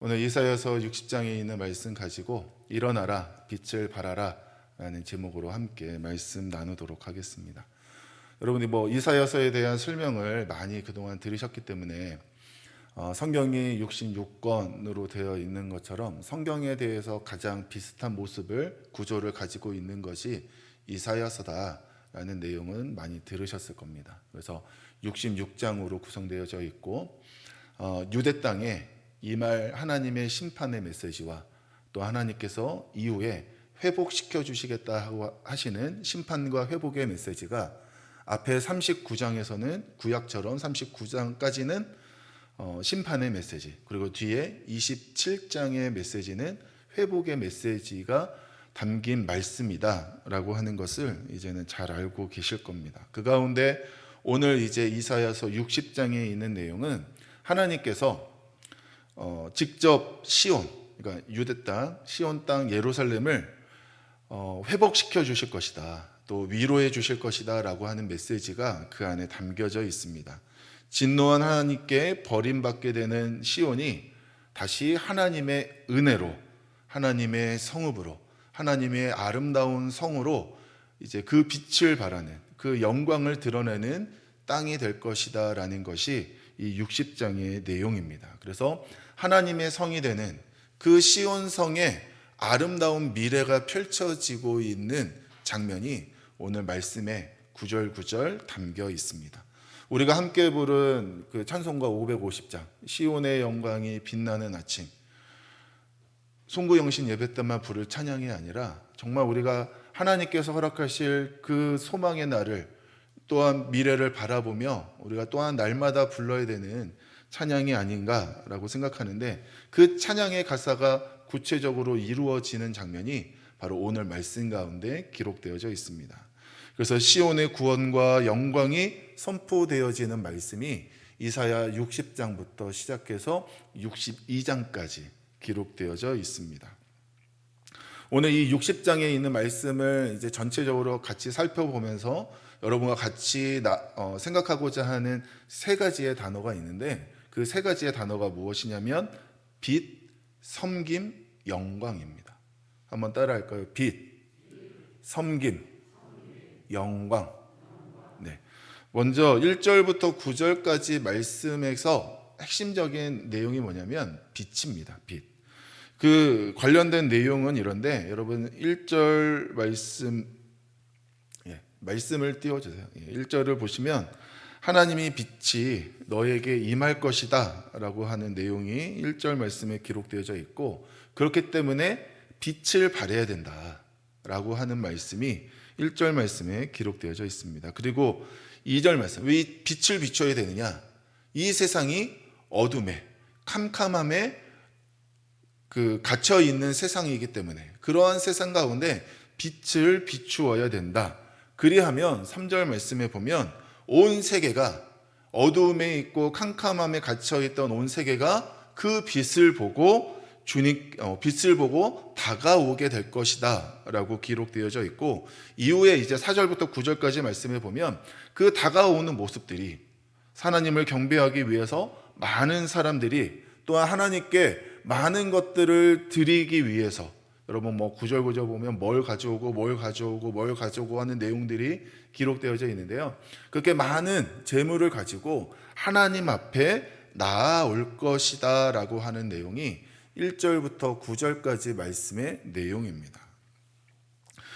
오늘 이사야서 60장에 있는 말씀 가지고 일어나라 빛을 발하라 라는 제목으로 함께 말씀 나누도록 하겠습니다. 여러분이 이사야서에 대한 설명을 많이 그동안 들으셨기 때문에 성경이 66권으로 되어 있는 것처럼 성경에 대해서 가장 비슷한 모습을 구조를 가지고 있는 것이 이사야서다라는 내용은 많이 들으셨을 겁니다. 그래서 66장으로 구성되어져 있고 유대 땅에 이 말 하나님의 심판의 메시지와 또 하나님께서 이후에 회복시켜 주시겠다 하시는 심판과 회복의 메시지가 앞에 39장에서는 구약처럼 39장까지는 심판의 메시지, 그리고 뒤에 27장의 메시지는 회복의 메시지가 담긴 말씀이다라고 하는 것을 이제는 잘 알고 계실 겁니다. 그 가운데 오늘 이제 이사야서 60장에 있는 내용은 하나님께서 직접 시온, 그러니까 유대 땅, 시온 땅 예루살렘을 회복시켜 주실 것이다, 또 위로해 주실 것이다 라고 하는 메시지가 그 안에 담겨져 있습니다. 진노한 하나님께 버림받게 되는 시온이 다시 하나님의 은혜로, 하나님의 성읍으로, 하나님의 아름다운 성으로 이제 그 빛을 발하는, 그 영광을 드러내는 땅이 될 것이다 라는 것이 이 60장의 내용입니다. 그래서 하나님의 성이 되는 그 시온 성의 아름다운 미래가 펼쳐지고 있는 장면이 오늘 말씀에 구절구절 담겨 있습니다. 우리가 함께 부른 그 찬송가 550장 시온의 영광이 빛나는 아침, 송구영신 예배 때만 부를 찬양이 아니라 정말 우리가 하나님께서 허락하실 그 소망의 날을 또한 미래를 바라보며 우리가 또한 날마다 불러야 되는 찬양이 아닌가라고 생각하는데, 그 찬양의 가사가 구체적으로 이루어지는 장면이 바로 오늘 말씀 가운데 기록되어져 있습니다. 그래서 시온의 구원과 영광이 선포되어지는 말씀이 이사야 60장부터 시작해서 62장까지 기록되어져 있습니다. 오늘 이 60장에 있는 말씀을 이제 전체적으로 같이 살펴보면서 여러분과 같이 생각하고자 하는 세 가지의 단어가 있는데, 그 세 가지의 단어가 무엇이냐면 빛, 섬김, 영광입니다. 한번 따라 할까요? 빛, 섬김, 영광. 네. 먼저 1절부터 9절까지 말씀에서 핵심적인 내용이 뭐냐면 빛입니다. 빛. 그 관련된 내용은 이런데, 여러분 1절 말씀을 띄워주세요. 1절을 보시면 하나님이 빛이 너에게 임할 것이다 라고 하는 내용이 1절 말씀에 기록되어져 있고, 그렇기 때문에 빛을 발해야 된다 라고 하는 말씀이 1절 말씀에 기록되어져 있습니다. 그리고 2절 말씀, 왜 빛을 비춰야 되느냐? 이 세상이 어둠에, 캄캄함에 갇혀 있는 세상이기 때문에 그러한 세상 가운데 빛을 비추어야 된다. 그리하면 3절 말씀에 보면 온 세계가 어두움에 있고 캄캄함에 갇혀있던 온 세계가 그 빛을 보고 빛을 보고 다가오게 될 것이다 라고 기록되어져 있고, 이후에 이제 4절부터 9절까지 말씀해 보면 그 다가오는 모습들이 하나님을 경배하기 위해서 많은 사람들이 또한 하나님께 많은 것들을 드리기 위해서, 여러분 9절 9절 보면 뭘 가져오고 하는 내용들이 기록되어져 있는데요, 그렇게 많은 재물을 가지고 하나님 앞에 나아올 것이다 라고 하는 내용이 1절부터 9절까지 말씀의 내용입니다.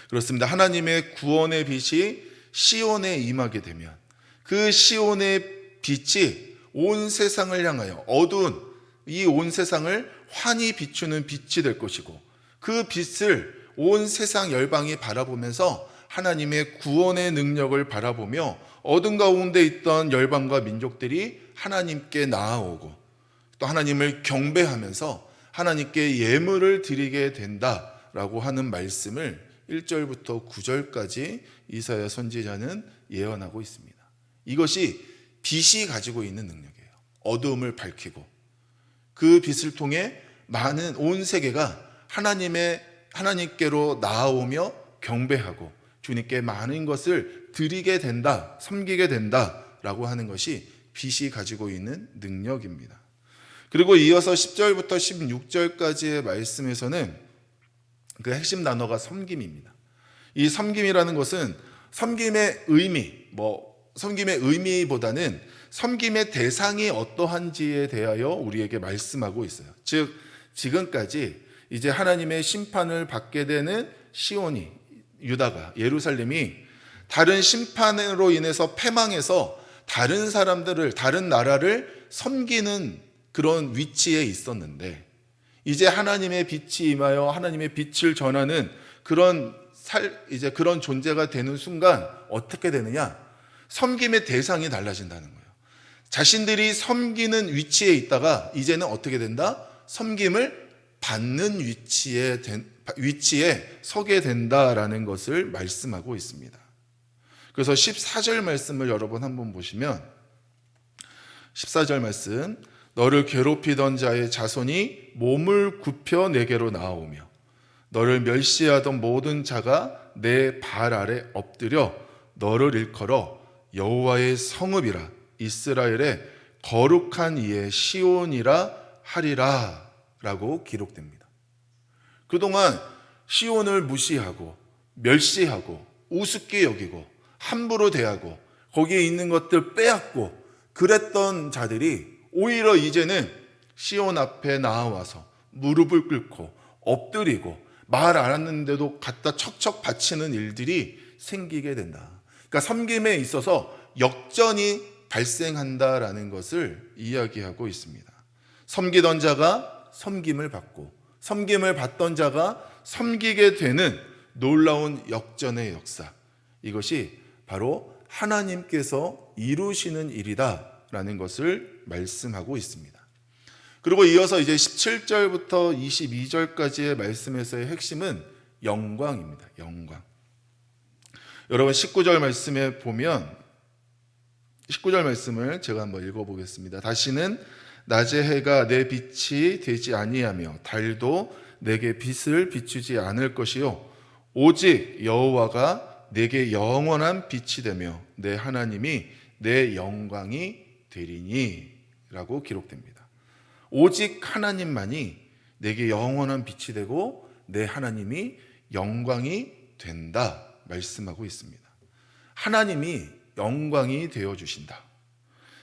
그렇습니다. 하나님의 구원의 빛이 시온에 임하게 되면 그 시온의 빛이 온 세상을 향하여 어두운 이 온 세상을 환히 비추는 빛이 될 것이고, 그 빛을 온 세상 열방이 바라보면서 하나님의 구원의 능력을 바라보며 어둠 가운데 있던 열방과 민족들이 하나님께 나아오고 또 하나님을 경배하면서 하나님께 예물을 드리게 된다라고 하는 말씀을 1절부터 9절까지 이사야 선지자는 예언하고 있습니다. 이것이 빛이 가지고 있는 능력이에요. 어두움을 밝히고 그 빛을 통해 많은 온 세계가 하나님께로 나아오며 경배하고 주님께 많은 것을 드리게 된다, 섬기게 된다라고 하는 것이 빛이 가지고 있는 능력입니다. 그리고 이어서 10절부터 16절까지의 말씀에서는 그 핵심 단어가 섬김입니다. 이 섬김이라는 것은 섬김의 의미보다는 섬김의 대상이 어떠한지에 대하여 우리에게 말씀하고 있어요. 즉 지금까지 이제 하나님의 심판을 받게 되는 시온이, 유다가, 예루살렘이 다른 심판으로 인해서 패망해서 다른 사람들을, 다른 나라를 섬기는 그런 위치에 있었는데, 이제 하나님의 빛이 임하여 하나님의 빛을 전하는 이제 그런 존재가 되는 순간 어떻게 되느냐? 섬김의 대상이 달라진다는 거예요. 자신들이 섬기는 위치에 있다가 이제는 어떻게 된다? 섬김을 받는 위치에 서게 된다라는 것을 말씀하고 있습니다. 그래서 14절 말씀을 여러분 한번 보시면, 14절 말씀, 너를 괴롭히던 자의 자손이 몸을 굽혀 내게로 나아오며 너를 멸시하던 모든 자가 내 발 아래 엎드려 너를 일컬어 여호와의 성읍이라 이스라엘의 거룩한 이의 시온이라 하리라 라고 기록됩니다. 그동안 시온을 무시하고 멸시하고 우습게 여기고 함부로 대하고 거기에 있는 것들 빼앗고 그랬던 자들이 오히려 이제는 시온 앞에 나와서 무릎을 꿇고 엎드리고 말 안 했는데도 갖다 척척 바치는 일들이 생기게 된다. 그러니까 섬김에 있어서 역전이 발생한다라는 것을 이야기하고 있습니다. 섬기던 자가 섬김을 받고 섬김을 받던 자가 섬기게 되는 놀라운 역전의 역사, 이것이 바로 하나님께서 이루시는 일이다라는 것을 말씀하고 있습니다. 그리고 이어서 이제 17절부터 22절까지의 말씀에서의 핵심은 영광입니다. 영광. 여러분 19절 말씀에 보면, 19절 말씀을 제가 한번 읽어보겠습니다. 다시는 낮의 해가 내 빛이 되지 아니하며 달도 내게 빛을 비추지 않을 것이요 오직 여호와가 내게 영원한 빛이 되며 내 하나님이 내 영광이 되리니 라고 기록됩니다. 오직 하나님만이 내게 영원한 빛이 되고 내 하나님이 영광이 된다 말씀하고 있습니다. 하나님이 영광이 되어주신다.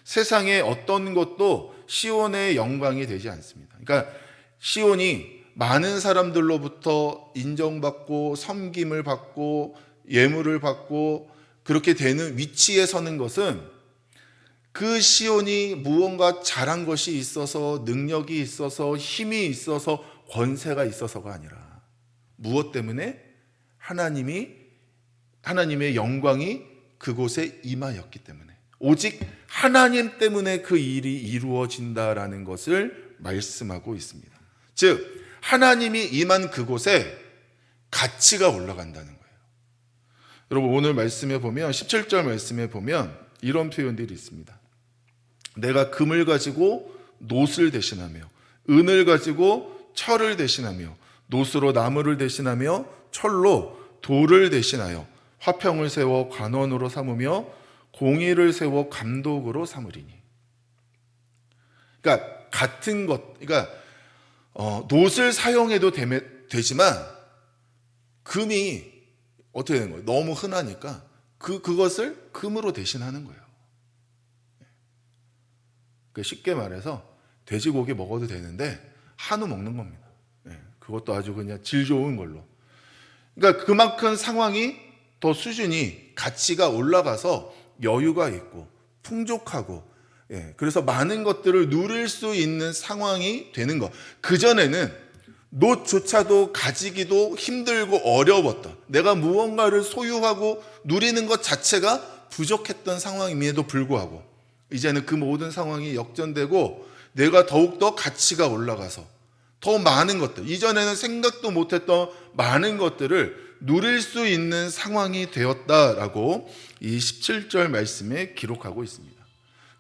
세상에 어떤 것도 시온의 영광이 되지 않습니다. 그러니까 시온이 많은 사람들로부터 인정받고 섬김을 받고 예물을 받고 그렇게 되는 위치에 서는 것은 그 시온이 무언가 잘한 것이 있어서, 능력이 있어서, 힘이 있어서, 권세가 있어서가 아니라 무엇 때문에? 하나님의 영광이 그곳에 임하였기 때문에, 오직 하나님 때문에 그 일이 이루어진다라는 것을 말씀하고 있습니다. 즉 하나님이 임한 그곳에 가치가 올라간다는 거예요. 여러분 오늘 말씀에 보면, 17절 말씀에 보면 이런 표현들이 있습니다. 내가 금을 가지고 놋을 대신하며 은을 가지고 철을 대신하며 놋으로 나무를 대신하며 철로 돌을 대신하여 화평을 세워 관원으로 삼으며 공의를 세워 감독으로 삼으리니. 그러니까 같은 것, 그러니까 놋을 사용해도 되지만 금이 어떻게 되는 거예요? 너무 흔하니까 그것을 금으로 대신하는 거예요. 쉽게 말해서 돼지고기 먹어도 되는데 한우 먹는 겁니다. 그것도 아주 그냥 질 좋은 걸로. 그러니까 그만큼 상황이 더 수준이, 가치가 올라가서 여유가 있고 풍족하고, 그래서 많은 것들을 누릴 수 있는 상황이 되는 것. 그전에는 놋조차도 가지기도 힘들고 어려웠던, 내가 무언가를 소유하고 누리는 것 자체가 부족했던 상황임에도 불구하고 이제는 그 모든 상황이 역전되고 내가 더욱더 가치가 올라가서 더 많은 것들, 이전에는 생각도 못했던 많은 것들을 누릴 수 있는 상황이 되었다라고 이 17절 말씀에 기록하고 있습니다.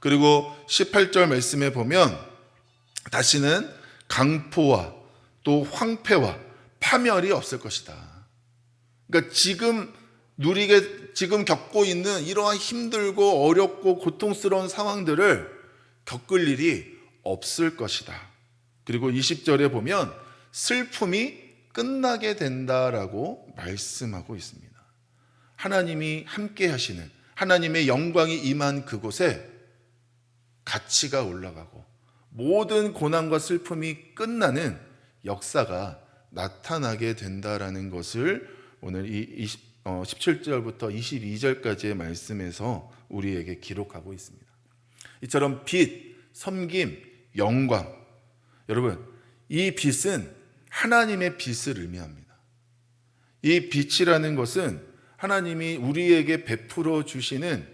그리고 18절 말씀에 보면 다시는 강포와 또 황폐와 파멸이 없을 것이다. 그러니까 지금 겪고 있는 이러한 힘들고 어렵고 고통스러운 상황들을 겪을 일이 없을 것이다 그리고 20절에 보면 슬픔이 끝나게 된다라고 말씀하고 있습니다. 하나님이 함께 하시는, 하나님의 영광이 임한 그곳에 가치가 올라가고 모든 고난과 슬픔이 끝나는 역사가 나타나게 된다라는 것을 오늘 이 17절부터 22절까지의 말씀에서 우리에게 기록하고 있습니다. 이처럼 빛, 섬김, 영광, 여러분, 이 빛은 하나님의 빛을 의미합니다. 이 빛이라는 것은 하나님이 우리에게 베풀어 주시는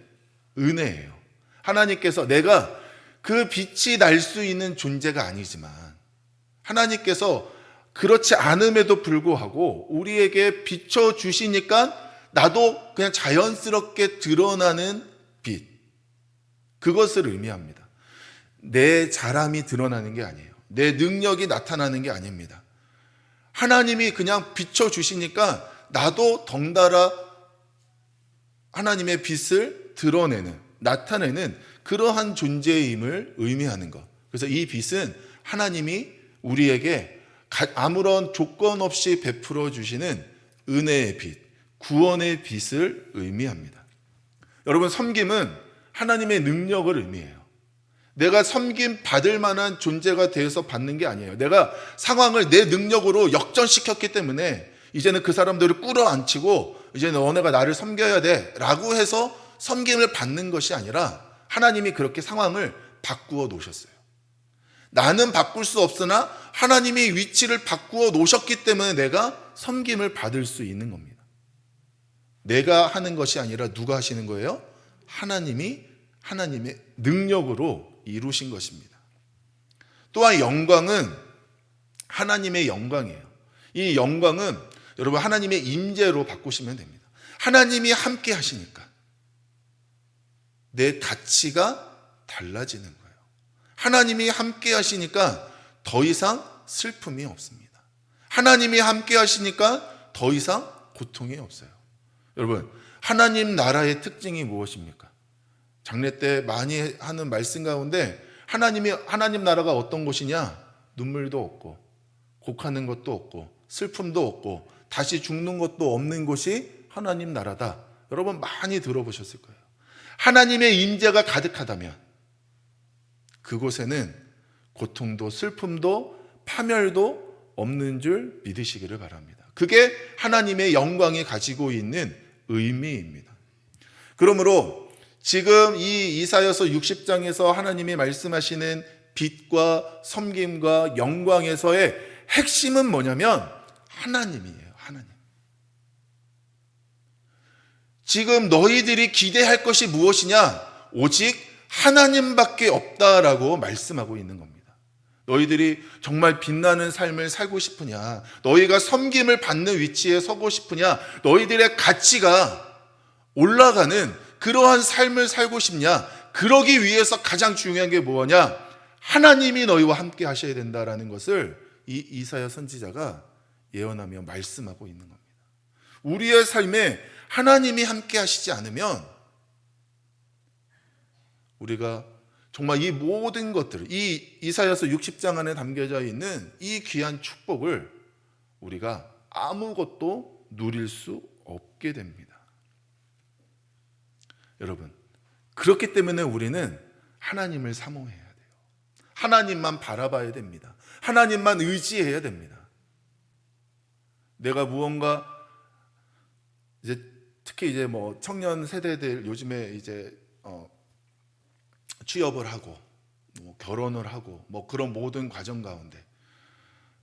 은혜예요. 하나님께서, 내가 그 빛이 날 수 있는 존재가 아니지만 하나님께서 그렇지 않음에도 불구하고 우리에게 비춰 주시니까 나도 그냥 자연스럽게 드러나는 빛, 그것을 의미합니다. 내 자람이 드러나는 게 아니에요. 내 능력이 나타나는 게 아닙니다. 하나님이 그냥 비춰 주시니까 나도 덩달아 하나님의 빛을 드러내는, 나타내는 그러한 존재임을 의미하는 것. 그래서 이 빛은 하나님이 우리에게 아무런 조건 없이 베풀어 주시는 은혜의 빛, 구원의 빛을 의미합니다. 여러분, 섬김은 하나님의 능력을 의미해요. 내가 섬김 받을 만한 존재가 되어서 받는 게 아니에요. 내가 상황을 내 능력으로 역전시켰기 때문에 이제는 그 사람들을 끌어안치고 이제 너네가 나를 섬겨야 돼 라고 해서 섬김을 받는 것이 아니라 하나님이 그렇게 상황을 바꾸어 놓으셨어요. 나는 바꿀 수 없으나 하나님이 위치를 바꾸어 놓으셨기 때문에 내가 섬김을 받을 수 있는 겁니다. 내가 하는 것이 아니라 누가 하시는 거예요? 하나님이 하나님의 능력으로 이루신 것입니다. 또한 영광은 하나님의 영광이에요. 이 영광은 여러분 하나님의 임재로 바꾸시면 됩니다. 하나님이 함께 하시니까 내 가치가 달라지는 거예요. 하나님이 함께 하시니까 더 이상 슬픔이 없습니다. 하나님이 함께 하시니까 더 이상 고통이 없어요. 여러분, 하나님 나라의 특징이 무엇입니까? 장례 때 많이 하는 말씀 가운데 하나님 나라가 어떤 곳이냐? 눈물도 없고 곡하는 것도 없고 슬픔도 없고 다시 죽는 것도 없는 곳이 하나님 나라다. 여러분 많이 들어보셨을 거예요. 하나님의 임재가 가득하다면 그곳에는 고통도 슬픔도 파멸도 없는 줄 믿으시기를 바랍니다. 그게 하나님의 영광이 가지고 있는 의미입니다. 그러므로 지금 이 이사야서 60장에서 하나님이 말씀하시는 빛과 섬김과 영광에서의 핵심은 뭐냐면 하나님이에요. 하나님. 지금 너희들이 기대할 것이 무엇이냐? 오직 하나님밖에 없다라고 말씀하고 있는 겁니다. 너희들이 정말 빛나는 삶을 살고 싶으냐? 너희가 섬김을 받는 위치에 서고 싶으냐? 너희들의 가치가 올라가는 그러한 삶을 살고 싶냐? 그러기 위해서 가장 중요한 게 뭐냐? 하나님이 너희와 함께 하셔야 된다라는 것을 이 이사야 선지자가 예언하며 말씀하고 있는 겁니다. 우리의 삶에 하나님이 함께 하시지 않으면 우리가 정말 이 모든 것들을, 이 이사야서 60장 안에 담겨져 있는 이 귀한 축복을 우리가 아무것도 누릴 수 없게 됩니다. 여러분, 그렇기 때문에 우리는 하나님을 사모해야 돼요. 하나님만 바라봐야 됩니다. 하나님만 의지해야 됩니다. 내가 무언가 이제 특히 이제 뭐 청년 세대들 요즘에 이제 취업을 하고 뭐 결혼을 하고 뭐 그런 모든 과정 가운데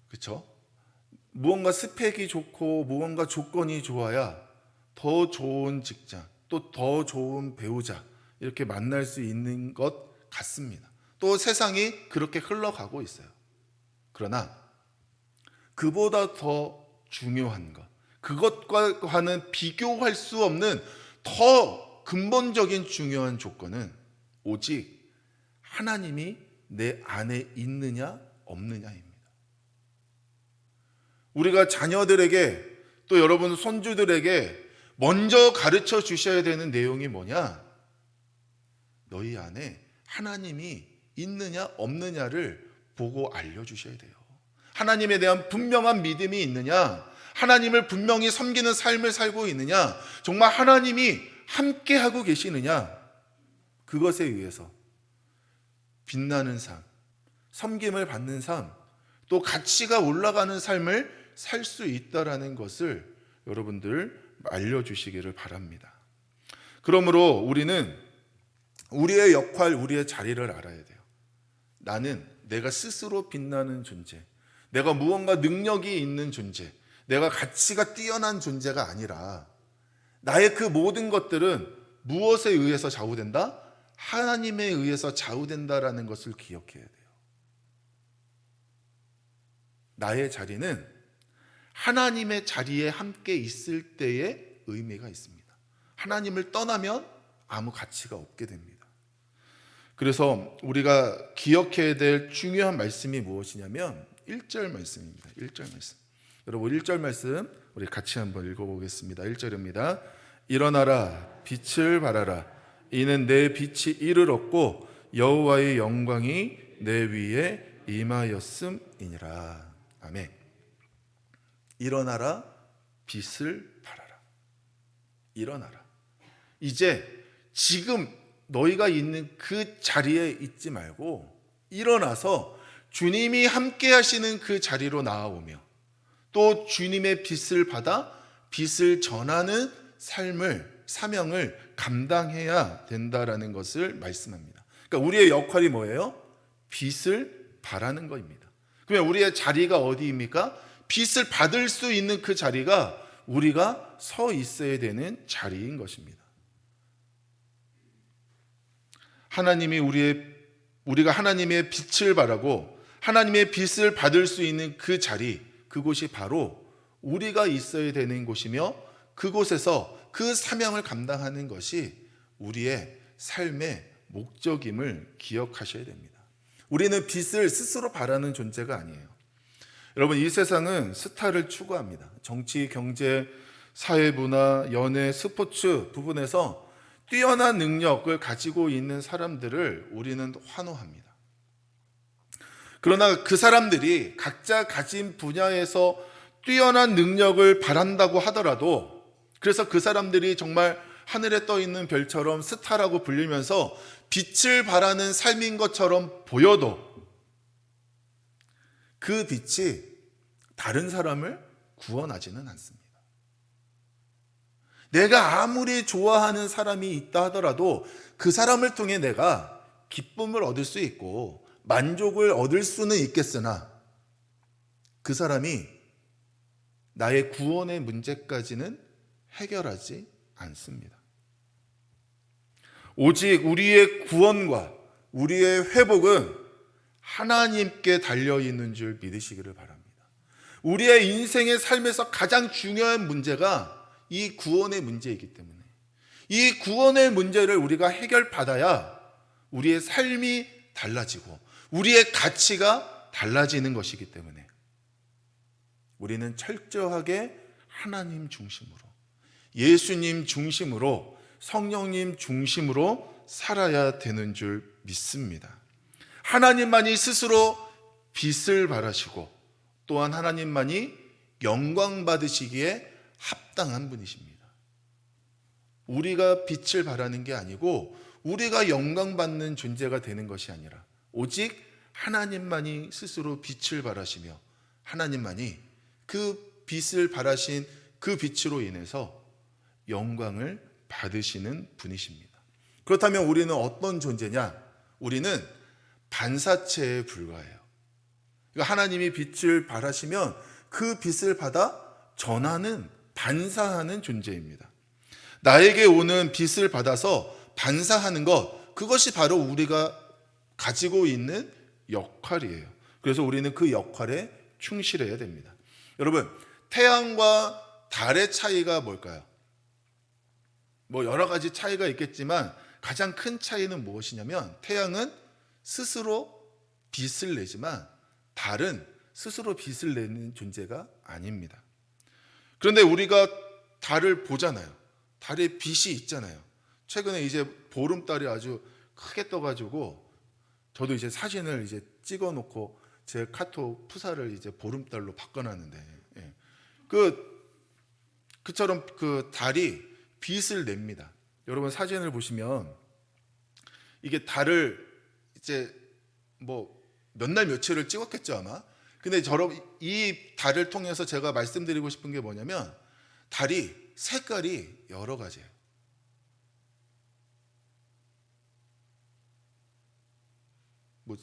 그렇죠? 무언가 스펙이 좋고 무언가 조건이 좋아야 더 좋은 직장 또 더 좋은 배우자 이렇게 만날 수 있는 것 같습니다. 또 세상이 그렇게 흘러가고 있어요. 그러나 그보다 더 중요한 것, 그것과는 비교할 수 없는 더 근본적인 중요한 조건은 오직 하나님이 내 안에 있느냐 없느냐입니다. 우리가 자녀들에게 또 여러분 손주들에게 먼저 가르쳐 주셔야 되는 내용이 뭐냐? 너희 안에 하나님이 있느냐 없느냐를 보고 알려주셔야 돼요. 하나님에 대한 분명한 믿음이 있느냐, 하나님을 분명히 섬기는 삶을 살고 있느냐, 정말 하나님이 함께하고 계시느냐, 그것에 의해서 빛나는 삶, 섬김을 받는 삶, 또 가치가 올라가는 삶을 살 수 있다라는 것을 여러분들 알려주시기를 바랍니다. 그러므로 우리는 우리의 역할, 우리의 자리를 알아야 돼요. 나는 내가 스스로 빛나는 존재, 내가 무언가 능력이 있는 존재, 내가 가치가 뛰어난 존재가 아니라 나의 그 모든 것들은 무엇에 의해서 좌우된다? 하나님에 의해서 좌우된다라는 것을 기억해야 돼요. 나의 자리는 하나님의 자리에 함께 있을 때의 의미가 있습니다. 하나님을 떠나면 아무 가치가 없게 됩니다. 그래서 우리가 기억해야 될 중요한 말씀이 무엇이냐면 1절 말씀입니다. 1절 말씀. 여러분 1절 말씀 우리 같이 한번 읽어보겠습니다. 1절입니다. 일어나라 빛을 발하라 이는 내 빛이 이를 얻고 여호와의 영광이 내 위에 임하였음이니라. 아멘. 일어나라 빛을 발하라. 일어나라. 이제 지금 너희가 있는 그 자리에 있지 말고 일어나서 주님이 함께 하시는 그 자리로 나아오며 또 주님의 빛을 받아 빛을 전하는 삶을, 사명을 감당해야 된다라는 것을 말씀합니다. 그러니까 우리의 역할이 뭐예요? 빛을 발하는 것입니다. 그러면 우리의 자리가 어디입니까? 빛을 받을 수 있는 그 자리가 우리가 서 있어야 되는 자리인 것입니다. 우리가 하나님의 빛을 바라고 하나님의 빛을 받을 수 있는 그 자리, 그곳이 바로 우리가 있어야 되는 곳이며 그곳에서 그 사명을 감당하는 것이 우리의 삶의 목적임을 기억하셔야 됩니다. 우리는 빛을 스스로 바라는 존재가 아니에요. 여러분 이 세상은 스타를 추구합니다. 정치, 경제, 사회, 문화, 연애, 스포츠 부분에서 뛰어난 능력을 가지고 있는 사람들을 우리는 환호합니다. 그러나 그 사람들이 각자 가진 분야에서 뛰어난 능력을 바란다고 하더라도 그래서 그 사람들이 정말 하늘에 떠 있는 별처럼 스타라고 불리면서 빛을 발하는 삶인 것처럼 보여도 그 빛이 다른 사람을 구원하지는 않습니다. 내가 아무리 좋아하는 사람이 있다 하더라도 그 사람을 통해 내가 기쁨을 얻을 수 있고 만족을 얻을 수는 있겠으나 그 사람이 나의 구원의 문제까지는 해결하지 않습니다. 오직 우리의 구원과 우리의 회복은 하나님께 달려있는 줄 믿으시기를 바랍니다. 우리의 인생의 삶에서 가장 중요한 문제가 이 구원의 문제이기 때문에 이 구원의 문제를 우리가 해결받아야 우리의 삶이 달라지고 우리의 가치가 달라지는 것이기 때문에 우리는 철저하게 하나님 중심으로 예수님 중심으로 성령님 중심으로 살아야 되는 줄 믿습니다. 하나님만이 스스로 빛을 발하시고 또한 하나님만이 영광 받으시기에 합당한 분이십니다. 우리가 빛을 발하는 게 아니고 우리가 영광 받는 존재가 되는 것이 아니라 오직 하나님만이 스스로 빛을 발하시며 하나님만이 그 빛을 발하신 그 빛으로 인해서 영광을 받으시는 분이십니다. 그렇다면 우리는 어떤 존재냐? 우리는 반사체에 불과해요. 그러니까 하나님이 빛을 발하시면 그 빛을 받아 전하는 반사하는 존재입니다. 나에게 오는 빛을 받아서 반사하는 것, 그것이 바로 우리가 가지고 있는 역할이에요. 그래서 우리는 그 역할에 충실해야 됩니다. 여러분, 태양과 달의 차이가 뭘까요? 뭐 여러 가지 차이가 있겠지만 가장 큰 차이는 무엇이냐면 태양은 스스로 빛을 내지만 달은 스스로 빛을 내는 존재가 아닙니다. 그런데 우리가 달을 보잖아요. 달에 빛이 있잖아요. 최근에 이제 보름달이 아주 크게 떠가지고 저도 이제 사진을 이제 찍어놓고 제 카톡 푸사를 이제 보름달로 바꿔놨는데, 예. 그처럼 그 달이 빛을 냅니다. 여러분 사진을 보시면 이게 달을 이제 뭐 몇 날 며칠을 찍었겠죠 아마. 근데 이 달을 통해서 제가 말씀드리고 싶은 게 뭐냐면, 달이 색깔이 여러 가지예요. 뭐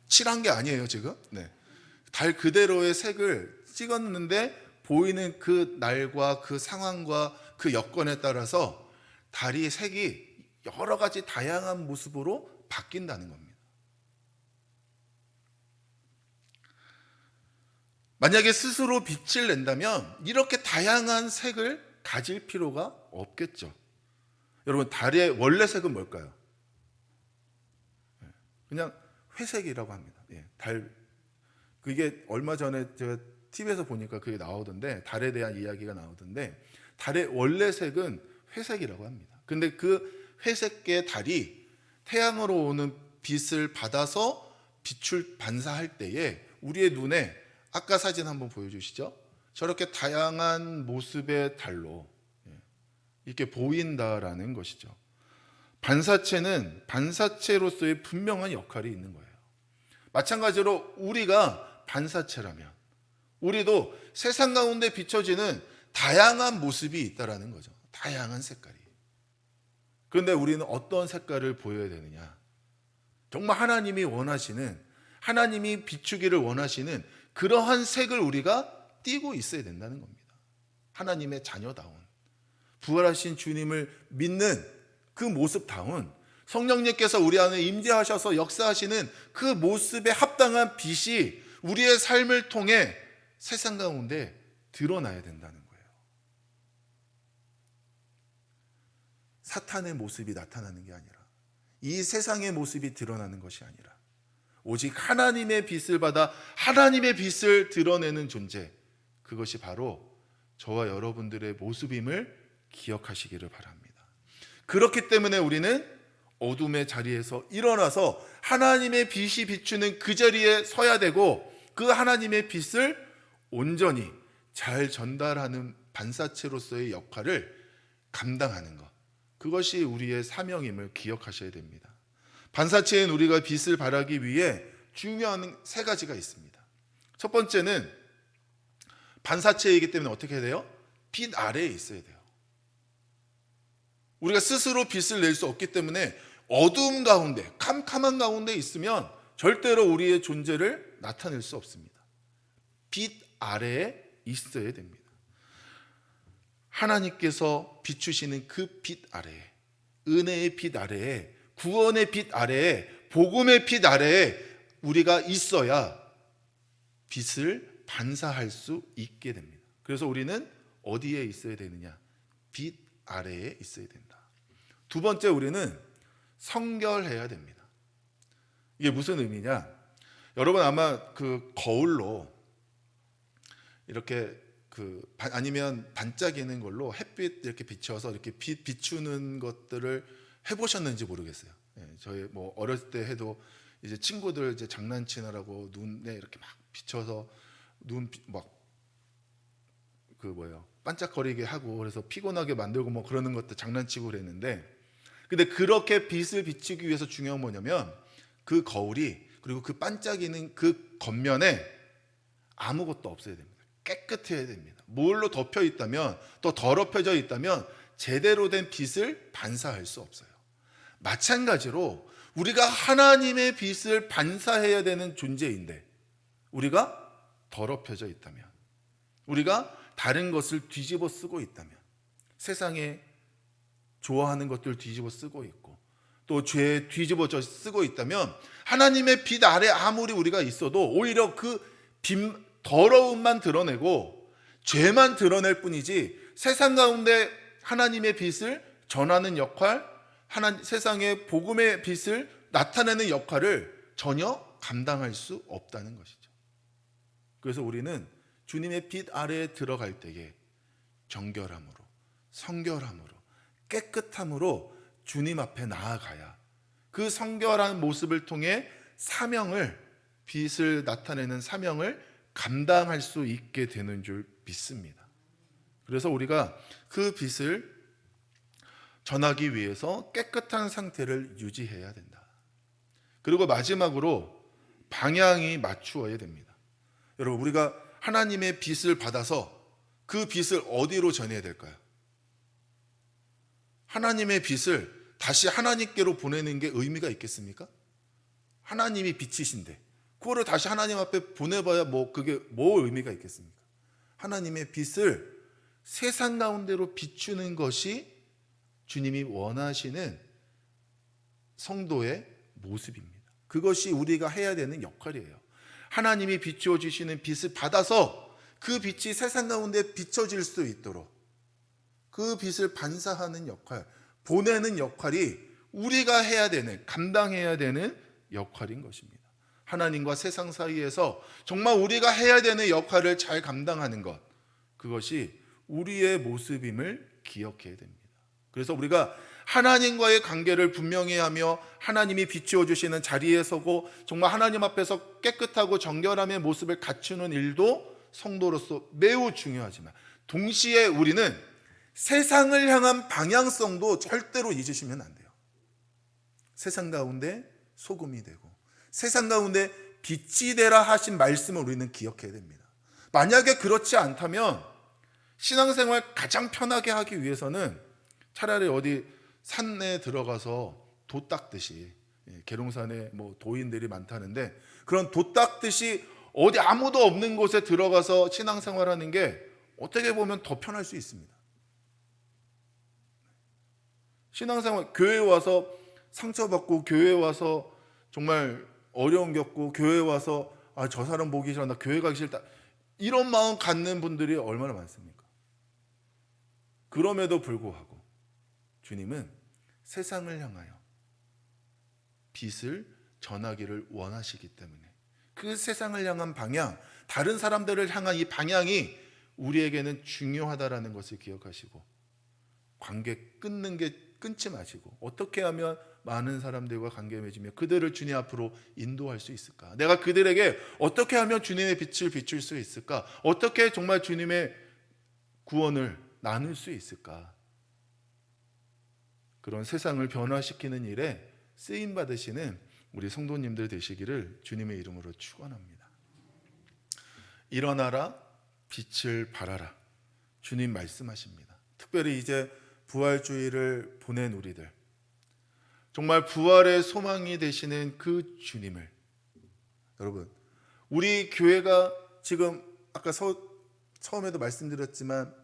칠한 게 아니에요 지금. 네. 달 그대로의 색을 찍었는데 보이는 그 날과 그 상황과 그 여건에 따라서 달이 색이 여러 가지 다양한 모습으로 바뀐다는 겁니다. 만약에 스스로 빛을 낸다면 이렇게 다양한 색을 가질 필요가 없겠죠. 여러분 달의 원래 색은 뭘까요? 그냥 회색이라고 합니다. 달, 그게 얼마 전에 제가 TV에서 보니까 그게 나오던데, 달에 대한 이야기가 나오던데, 달의 원래 색은 회색이라고 합니다. 근데 그 회색의 달이 태양으로 오는 빛을 받아서 반사할 때에 우리의 눈에, 아까 사진 한번 보여주시죠. 저렇게 다양한 모습의 달로 이렇게 보인다라는 것이죠. 반사체는 반사체로서의 분명한 역할이 있는 거예요. 마찬가지로 우리가 반사체라면 우리도 세상 가운데 비춰지는 다양한 모습이 있다라는 거죠. 다양한 색깔이. 그런데 우리는 어떤 색깔을 보여야 되느냐? 정말 하나님이 원하시는, 하나님이 비추기를 원하시는 그러한 색을 우리가 띠고 있어야 된다는 겁니다. 하나님의 자녀다운, 부활하신 주님을 믿는 그 모습다운, 성령님께서 우리 안에 임재하셔서 역사하시는 그 모습에 합당한 빛이 우리의 삶을 통해 세상 가운데 드러나야 된다는 거예요. 사탄의 모습이 나타나는 게 아니라, 이 세상의 모습이 드러나는 것이 아니라, 오직 하나님의 빛을 받아 하나님의 빛을 드러내는 존재, 그것이 바로 저와 여러분들의 모습임을 기억하시기를 바랍니다. 그렇기 때문에 우리는 어둠의 자리에서 일어나서 하나님의 빛이 비추는 그 자리에 서야 되고, 그 하나님의 빛을 온전히 잘 전달하는 반사체로서의 역할을 감당하는 것, 그것이 우리의 사명임을 기억하셔야 됩니다. 반사체인 우리가 빛을 발하기 위해 중요한 세 가지가 있습니다. 첫 번째는 반사체이기 때문에 어떻게 해야 돼요? 빛 아래에 있어야 돼요. 우리가 스스로 빛을 낼 수 없기 때문에 어두움 가운데, 캄캄한 가운데 있으면 절대로 우리의 존재를 나타낼 수 없습니다. 빛 아래에 있어야 됩니다. 하나님께서 비추시는 그 빛 아래에, 은혜의 빛 아래에, 구원의 빛 아래에, 복음의 빛 아래에 우리가 있어야 빛을 반사할 수 있게 됩니다. 그래서 우리는 어디에 있어야 되느냐? 빛 아래에 있어야 된다. 두 번째, 우리는 성결해야 됩니다. 이게 무슨 의미냐? 여러분 아마 그 거울로 이렇게 아니면 반짝이는 걸로 햇빛 이렇게 비춰서 이렇게 비추는 것들을 해보셨는지 모르겠어요. 저희 뭐 어렸을 때 해도 이제 친구들 이제 장난치느라고 눈에 이렇게 막 비춰서 눈 막 반짝거리게 하고, 그래서 피곤하게 만들고 뭐 그러는 것도 장난치고 그랬는데, 근데 그렇게 빛을 비추기 위해서 중요한 뭐냐면 그 거울이, 그리고 그 반짝이는 그 겉면에 아무것도 없어야 됩니다. 깨끗해야 됩니다. 뭘로 덮여 있다면, 또 더럽혀져 있다면 제대로 된 빛을 반사할 수 없어요. 마찬가지로 우리가 하나님의 빛을 반사해야 되는 존재인데, 우리가 더럽혀져 있다면, 우리가 다른 것을 뒤집어 쓰고 있다면, 세상에 좋아하는 것들 뒤집어 쓰고 있고, 또 죄에 뒤집어져 쓰고 있다면, 하나님의 빛 아래 아무리 우리가 있어도 오히려 그 더러움만 드러내고 죄만 드러낼 뿐이지, 세상 가운데 하나님의 빛을 전하는 역할, 세상의 복음의 빛을 나타내는 역할을 전혀 감당할 수 없다는 것이죠. 그래서 우리는 주님의 빛 아래에 들어갈 때에 정결함으로, 성결함으로, 깨끗함으로 주님 앞에 나아가야 그 성결한 모습을 통해 사명을 빛을 나타내는 사명을 감당할 수 있게 되는 줄 믿습니다. 그래서 우리가 그 빛을 전하기 위해서 깨끗한 상태를 유지해야 된다. 그리고 마지막으로 방향이 맞추어야 됩니다. 여러분, 우리가 하나님의 빛을 받아서 그 빛을 어디로 전해야 될까요? 하나님의 빛을 다시 하나님께로 보내는 게 의미가 있겠습니까? 하나님이 빛이신데 그거를 다시 하나님 앞에 보내봐야 그게 의미가 있겠습니까? 하나님의 빛을 세상 가운데로 비추는 것이 주님이 원하시는 성도의 모습입니다. 그것이 우리가 해야 되는 역할이에요. 하나님이 비추어 주시는 빛을 받아서 그 빛이 세상 가운데 비춰질 수 있도록 그 빛을 반사하는 역할, 보내는 역할이 우리가 해야 되는, 감당해야 되는 역할인 것입니다. 하나님과 세상 사이에서 정말 우리가 해야 되는 역할을 잘 감당하는 것, 그것이 우리의 모습임을 기억해야 됩니다. 그래서 우리가 하나님과의 관계를 분명히 하며 하나님이 비추어 주시는 자리에 서고 정말 하나님 앞에서 깨끗하고 정결함의 모습을 갖추는 일도 성도로서 매우 중요하지만 동시에 우리는 세상을 향한 방향성도 절대로 잊으시면 안 돼요. 세상 가운데 소금이 되고 세상 가운데 빛이 되라 하신 말씀을 우리는 기억해야 됩니다. 만약에 그렇지 않다면 신앙생활 가장 편하게 하기 위해서는 차라리 어디 산에 들어가서 도 닦듯이, 계룡산에 도인들이 많다는데 그런 도 닦듯이 어디 아무도 없는 곳에 들어가서 신앙생활하는 게 어떻게 보면 더 편할 수 있습니다. 신앙생활, 교회에 와서 상처받고 교회에 와서 정말 어려움 겪고 교회에 와서 저 사람 보기 싫어, 나 교회 가기 싫다, 이런 마음 갖는 분들이 얼마나 많습니까? 그럼에도 불구하고 주님은 세상을 향하여 빛을 전하기를 원하시기 때문에 그 세상을 향한 방향, 다른 사람들을 향한 이 방향이 우리에게는 중요하다라는 것을 기억하시고 관계 끊는 게 끊지 마시고 어떻게 하면 많은 사람들과 관계 맺으며 그들을 주님 앞으로 인도할 수 있을까? 내가 그들에게 어떻게 하면 주님의 빛을 비출 수 있을까? 어떻게 정말 주님의 구원을 나눌 수 있을까? 그런 세상을 변화시키는 일에 쓰임 받으시는 우리 성도님들 되시기를 주님의 이름으로 축원합니다. 일어나라, 빛을 발하라. 주님 말씀하십니다. 특별히 이제 부활주의를 보낸 우리들, 정말 부활의 소망이 되시는 그 주님을, 여러분, 우리 교회가 지금 아까 처음에도 말씀드렸지만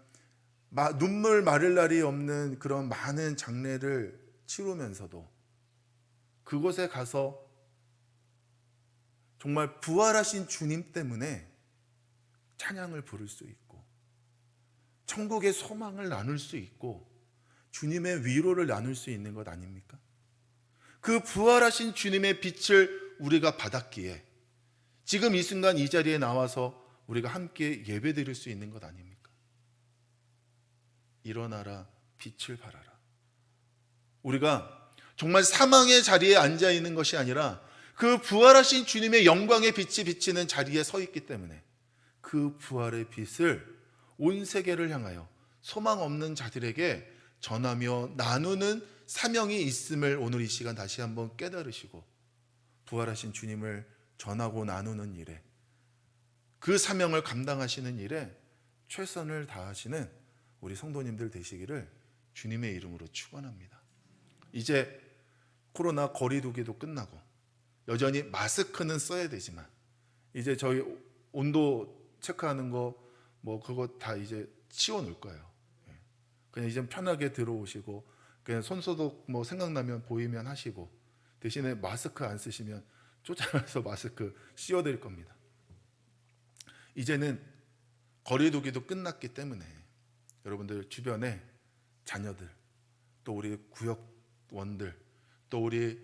눈물 마를 날이 없는 그런 많은 장례를 치르면서도 그곳에 가서 정말 부활하신 주님 때문에 찬양을 부를 수 있고 천국의 소망을 나눌 수 있고 주님의 위로를 나눌 수 있는 것 아닙니까? 그 부활하신 주님의 빛을 우리가 받았기에 지금 이 순간 이 자리에 나와서 우리가 함께 예배드릴 수 있는 것 아닙니까? 일어나라, 빛을 발하라. 우리가 정말 사망의 자리에 앉아 있는 것이 아니라 그 부활하신 주님의 영광의 빛이 비치는 자리에 서 있기 때문에 그 부활의 빛을 온 세계를 향하여 소망 없는 자들에게 전하며 나누는 사명이 있음을 오늘 이 시간 다시 한번 깨달으시고 부활하신 주님을 전하고 나누는 일에, 그 사명을 감당하시는 일에 최선을 다하시는 우리 성도님들 되시기를 주님의 이름으로 축원합니다. 이제 코로나 거리두기도 끝나고 여전히 마스크는 써야 되지만 이제 저희 온도 체크하는 거 그거 다 이제 치워 놓을 거예요. 그냥 이제 편하게 들어오시고 그냥 손소독 생각나면 보이면 하시고, 대신에 마스크 안 쓰시면 쫓아가서 마스크 씌워 드릴 겁니다. 이제는 거리두기도 끝났기 때문에 여러분들 주변에 자녀들, 또 우리 구역원들, 또 우리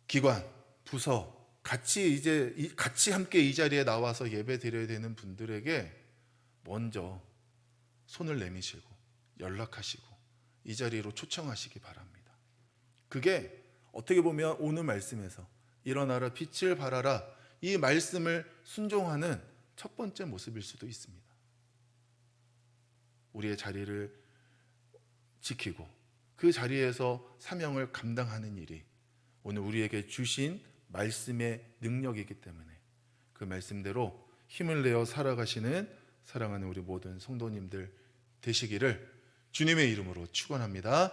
기관, 부서 같이 함께 이 자리에 나와서 예배 드려야 되는 분들에게 먼저 손을 내미시고 연락하시고 이 자리로 초청하시기 바랍니다. 그게 어떻게 보면 오늘 말씀에서 일어나라, 빛을 발하라, 이 말씀을 순종하는 첫 번째 모습일 수도 있습니다. 우리의 자리를 지키고 그 자리에서 사명을 감당하는 일이 오늘 우리에게 주신 말씀의 능력이기 때문에 그 말씀대로 힘을 내어 살아가시는 사랑하는 우리 모든 성도님들 되시기를 주님의 이름으로 축원합니다.